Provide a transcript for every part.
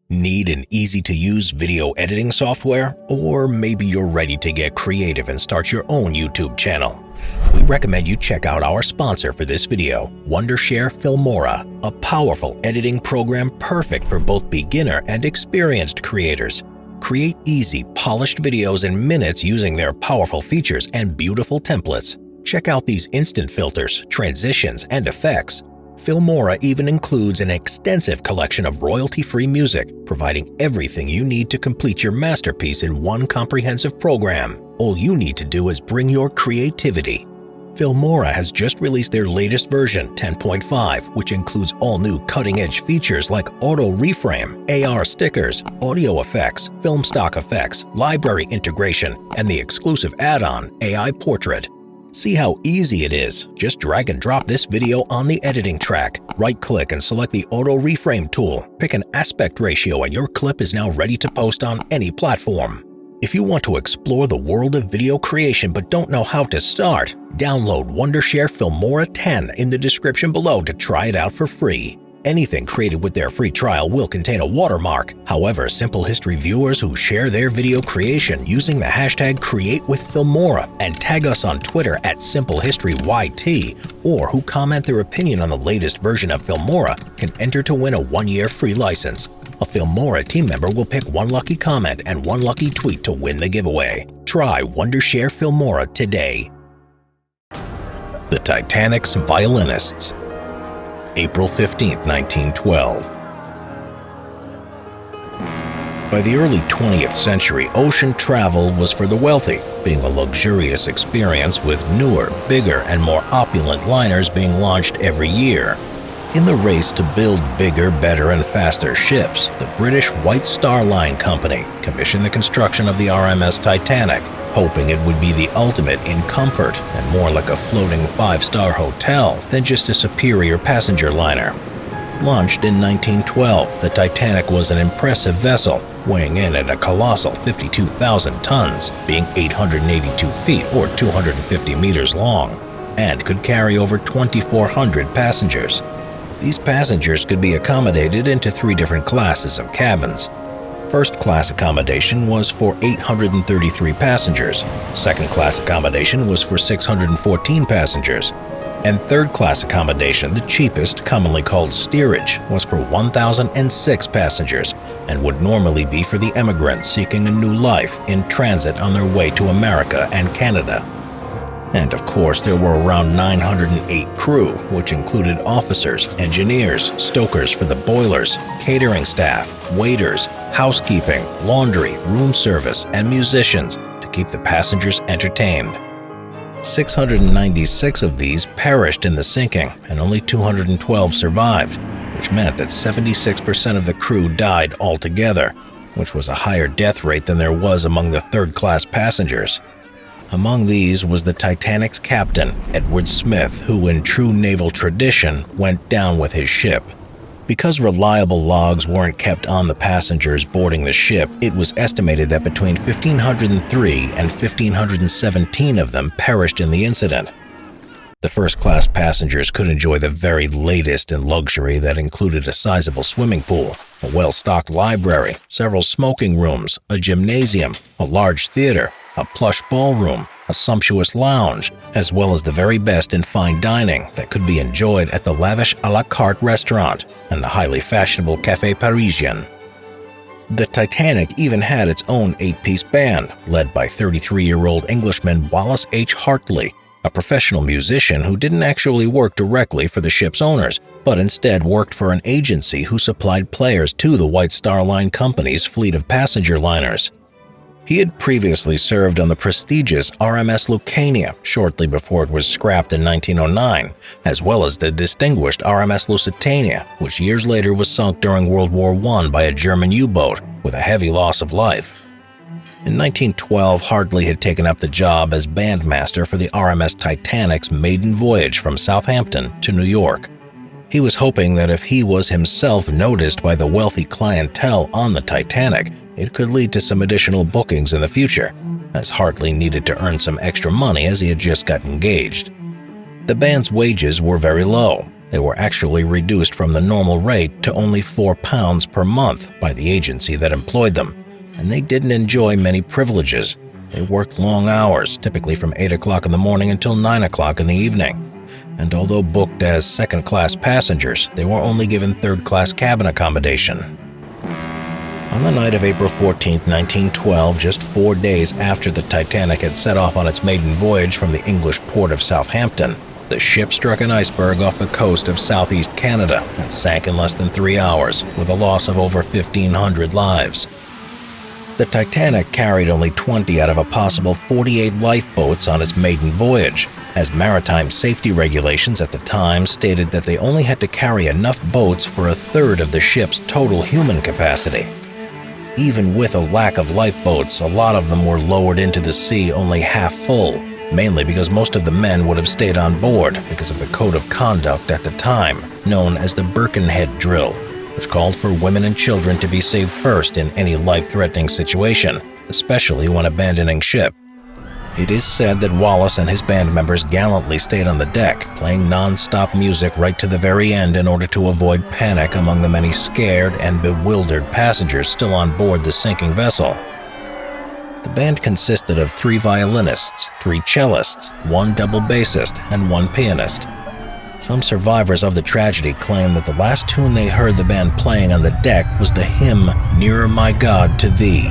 Need an easy-to-use video editing software? Or maybe you're ready to get creative and start your own YouTube channel? We recommend you check out our sponsor for this video, Wondershare Filmora, a powerful editing program perfect for both beginner and experienced creators. Create easy, polished videos in minutes using their powerful features and beautiful templates. Check out these instant filters, transitions, and effects. Filmora even includes an extensive collection of royalty-free music, providing everything you need to complete your masterpiece in one comprehensive program. All you need to do is bring your creativity. Filmora has just released their latest version, 10.5, which includes all new cutting-edge features like auto reframe, AR stickers, audio effects, film stock effects, library integration, and the exclusive add-on, AI Portrait. See how easy it is. Just drag and drop this video on the editing track. Right-click and select the auto reframe tool. Pick an aspect ratio and your clip is now ready to post on any platform. If you want to explore the world of video creation but don't know how to start, download Wondershare Filmora 10 in the description below to try it out for free. Anything created with their free trial will contain a watermark. However, Simple History viewers who share their video creation using the hashtag #CreateWithFilmora and tag us on Twitter at SimpleHistoryYT, or who comment their opinion on the latest version of Filmora can enter to win a 1-year free license. A Filmora team member will pick one lucky comment and one lucky tweet to win the giveaway. Try Wondershare Filmora today. The Titanic's Violinists. April 15, 1912. By the early 20th century, ocean travel was for the wealthy, being a luxurious experience with newer, bigger, and more opulent liners being launched every year. In the race to build bigger, better, and faster ships, the British White Star Line Company commissioned the construction of the RMS Titanic, hoping it would be the ultimate in comfort and more like a floating 5-star hotel than just a superior passenger liner. Launched in 1912, the Titanic was an impressive vessel, weighing in at a colossal 52,000 tons, being 882 feet or 250 meters long, and could carry over 2,400 passengers. These passengers could be accommodated into 3 different classes of cabins. First-class accommodation was for 833 passengers, second-class accommodation was for 614 passengers, and third-class accommodation, the cheapest, commonly called steerage, was for 1,006 passengers and would normally be for the emigrants seeking a new life in transit on their way to America and Canada. And of course, there were around 908 crew, which included officers, engineers, stokers for the boilers, catering staff, waiters, housekeeping, laundry, room service, and musicians to keep the passengers entertained. 696 of these perished in the sinking, and only 212 survived, which meant that 76% of the crew died altogether, which was a higher death rate than there was among the third-class passengers. Among these was the Titanic's captain, Edward Smith, who in true naval tradition went down with his ship. Because reliable logs weren't kept on the passengers boarding the ship, it was estimated that between 1,503 and 1,517 of them perished in the incident. The first-class passengers could enjoy the very latest in luxury that included a sizable swimming pool, a well-stocked library, several smoking rooms, a gymnasium, a large theater, a plush ballroom, a sumptuous lounge, as well as the very best in fine dining that could be enjoyed at the lavish a la carte restaurant and the highly fashionable Café Parisien. The Titanic even had its own 8-piece band, led by 33-year-old Englishman Wallace Hartley, a professional musician who didn't actually work directly for the ship's owners, but instead worked for an agency who supplied players to the White Star Line Company's fleet of passenger liners. He had previously served on the prestigious RMS Lucania shortly before it was scrapped in 1909, as well as the distinguished RMS Lusitania, which years later was sunk during World War I by a German U-boat with a heavy loss of life. In 1912, Hartley had taken up the job as bandmaster for the RMS Titanic's maiden voyage from Southampton to New York. He was hoping that if he was himself noticed by the wealthy clientele on the Titanic, it could lead to some additional bookings in the future, as Hartley needed to earn some extra money as he had just got engaged. The band's wages were very low. They were actually reduced from the normal rate to only £4 per month by the agency that employed them, and they didn't enjoy many privileges. They worked long hours, typically from 8 o'clock in the morning until 9 o'clock in the evening. And although booked as second-class passengers, they were only given third-class cabin accommodation. On the night of April 14, 1912, just 4 days after the Titanic had set off on its maiden voyage from the English port of Southampton, the ship struck an iceberg off the coast of southeast Canada and sank in less than 3 hours, with a loss of over 1,500 lives. The Titanic carried only 20 out of a possible 48 lifeboats on its maiden voyage, as maritime safety regulations at the time stated that they only had to carry enough boats for a third of the ship's total human capacity. Even with a lack of lifeboats, a lot of them were lowered into the sea only half full, mainly because most of the men would have stayed on board because of the code of conduct at the time, known as the Birkenhead Drill, which called for women and children to be saved first in any life-threatening situation, especially when abandoning ship. It is said that Wallace and his band members gallantly stayed on the deck, playing non-stop music right to the very end in order to avoid panic among the many scared and bewildered passengers still on board the sinking vessel. The band consisted of 3 violinists, 3 cellists, 1 double bassist, and 1 pianist. Some survivors of the tragedy claim that the last tune they heard the band playing on the deck was the hymn "Nearer My God to Thee."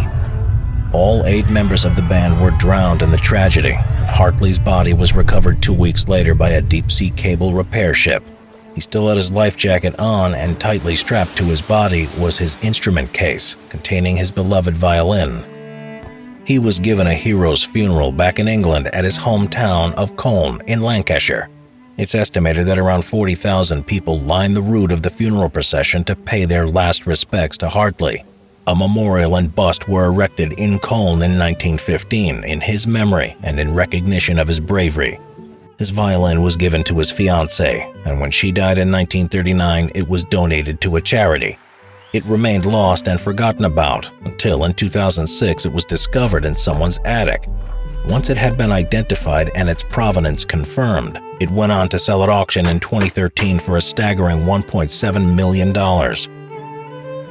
All 8 members of the band were drowned in the tragedy, and Hartley's body was recovered 2 weeks later by a deep-sea cable repair ship. He still had his life jacket on, and tightly strapped to his body was his instrument case containing his beloved violin. He was given a hero's funeral back in England at his hometown of Conan in Lancashire. It's estimated that around 40,000 people lined the route of the funeral procession to pay their last respects to Hartley. A memorial and bust were erected in Conan in 1915 in his memory and in recognition of his bravery. His violin was given to his fiancée, and when she died in 1939, it was donated to a charity. It remained lost and forgotten about until in 2006 it was discovered in someone's attic. Once it had been identified and its provenance confirmed, it went on to sell at auction in 2013 for a staggering $1.7 million.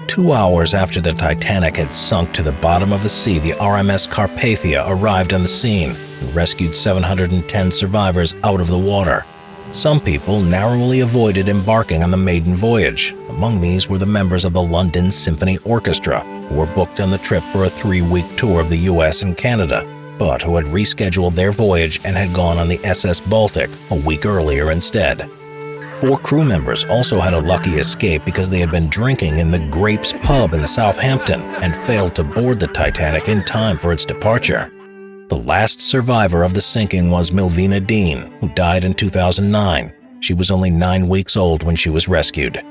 2 hours after the Titanic had sunk to the bottom of the sea, the RMS Carpathia arrived on the scene and rescued 710 survivors out of the water. Some people narrowly avoided embarking on the maiden voyage. Among these were the members of the London Symphony Orchestra, who were booked on the trip for a 3-week tour of the US and Canada, but who had rescheduled their voyage and had gone on the SS Baltic a week earlier instead. 4 crew members also had a lucky escape because they had been drinking in the Grapes pub in Southampton and failed to board the Titanic in time for its departure. The last survivor of the sinking was Milvina Dean, who died in 2009. She was only 9 weeks old when she was rescued.